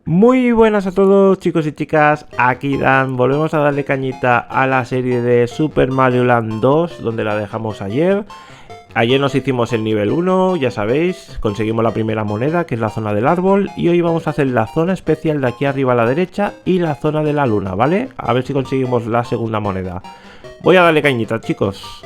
Muy buenas a todos chicos y chicas, aquí Dan, volvemos a darle cañita a la serie de Super Mario Land 2, donde la dejamos ayer. Ayer nos hicimos el nivel 1, ya sabéis, conseguimos la primera moneda, que es la zona del árbol, y hoy vamos a hacer la zona especial de aquí arriba a la derecha y la zona de la luna, ¿vale? A ver si conseguimos la segunda moneda. Voy a darle cañita, chicos.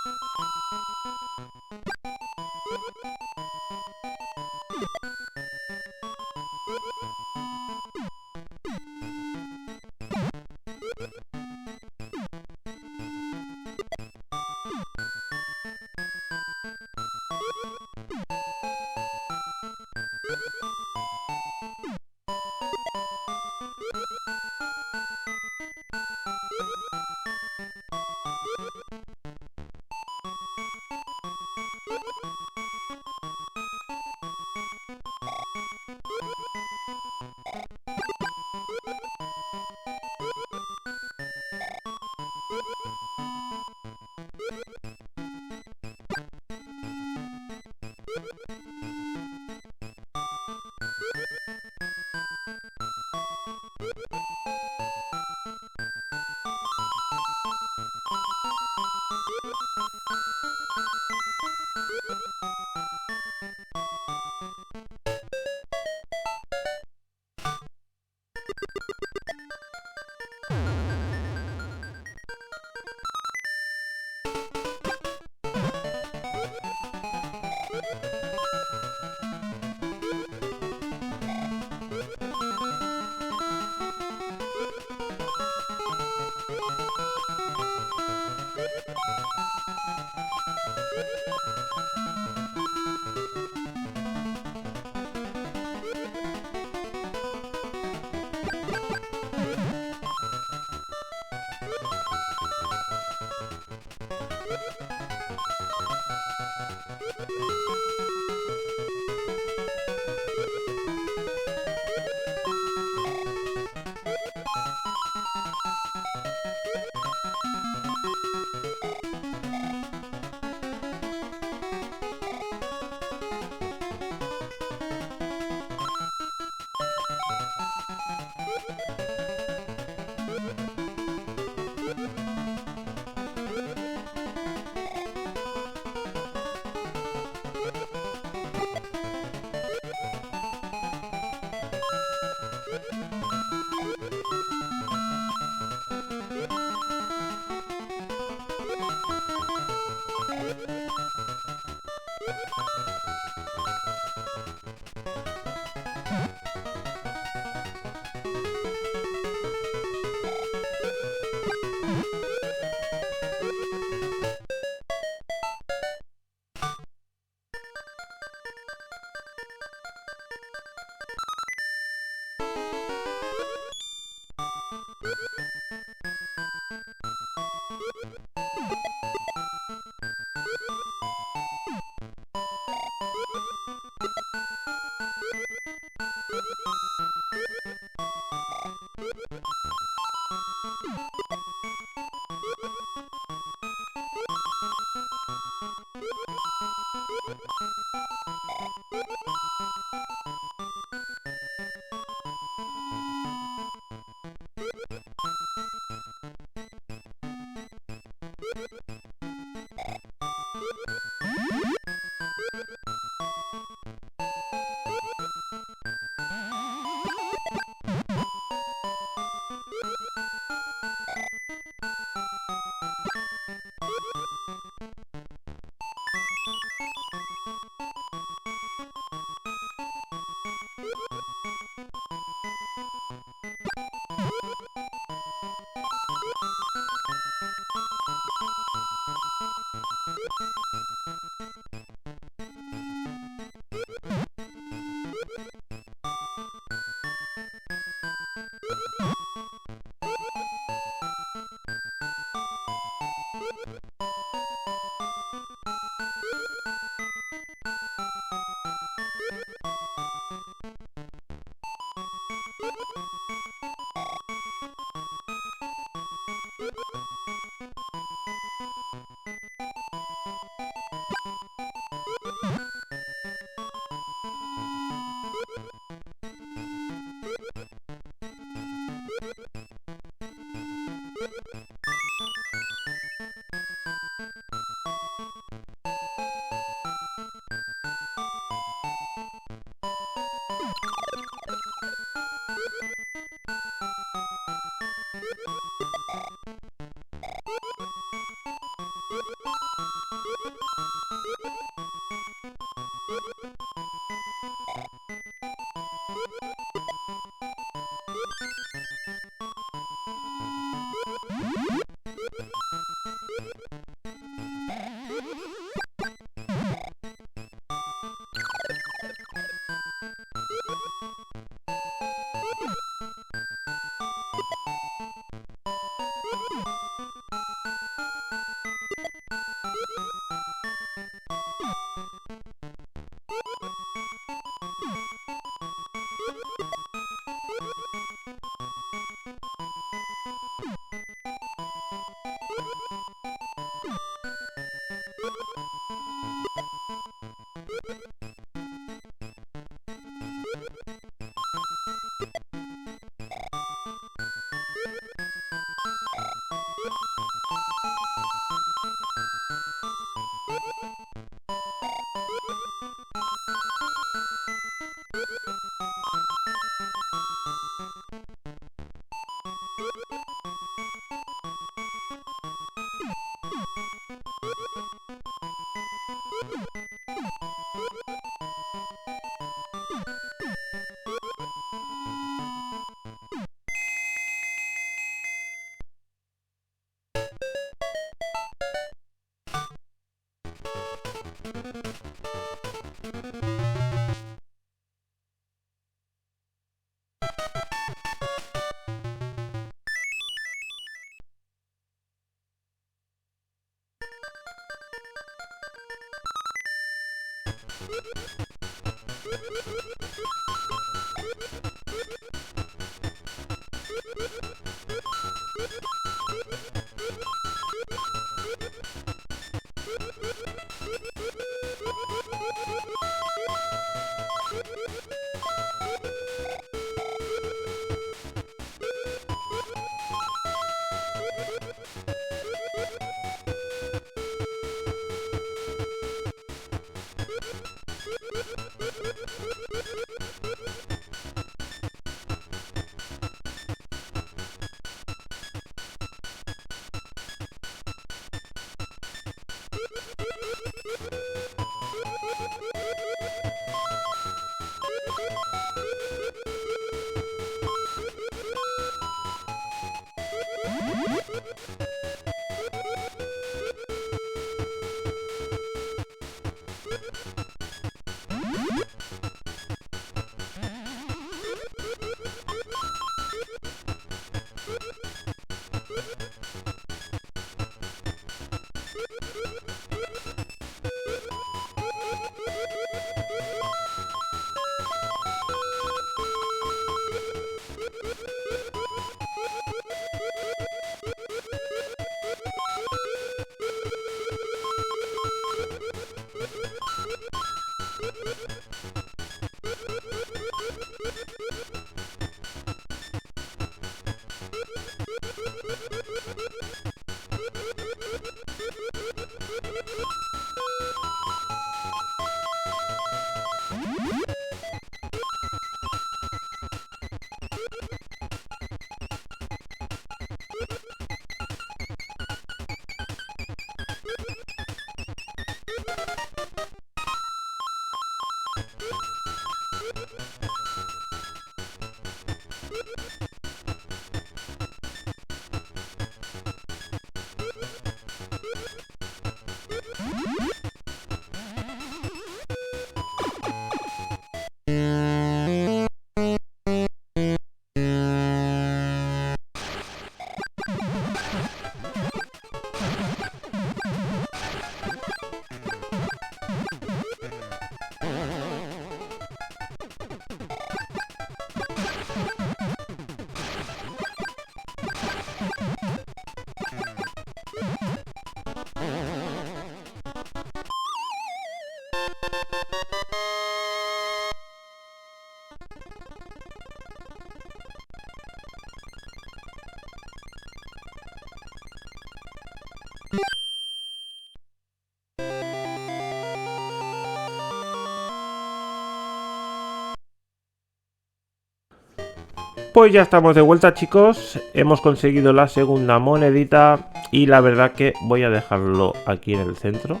Pues ya estamos de vuelta, chicos. Hemos conseguido la segunda monedita y la verdad que voy a dejarlo aquí en el centro.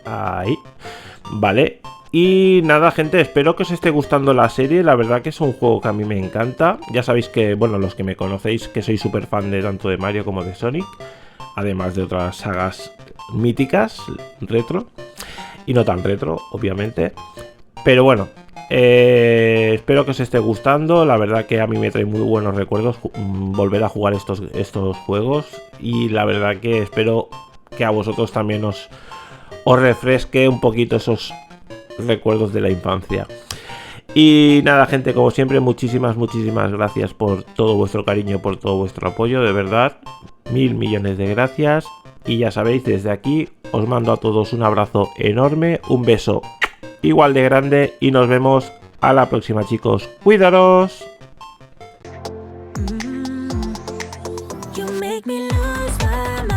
Ahí. Vale. Y nada, gente, espero que os esté gustando la serie. La verdad que es un juego que a mí me encanta. Ya sabéis que, bueno, los que me conocéis, que soy súper fan de tanto de Mario como de Sonic. Además de otras sagas míticas, retro. Y no tan retro, obviamente. Pero bueno, espero que os esté gustando. La verdad que a mí me trae muy buenos recuerdos volver a jugar estos juegos. Y la verdad que espero que a vosotros también os refresque un poquito esos recuerdos de la infancia. Y nada, gente, como siempre, muchísimas gracias por todo vuestro cariño, por todo vuestro apoyo, de verdad, 1000 millones de gracias. Y ya sabéis, desde aquí os mando a todos un abrazo enorme, un beso igual de grande y nos vemos a la próxima, chicos. ¡Cuidaros! You make me lose my mind.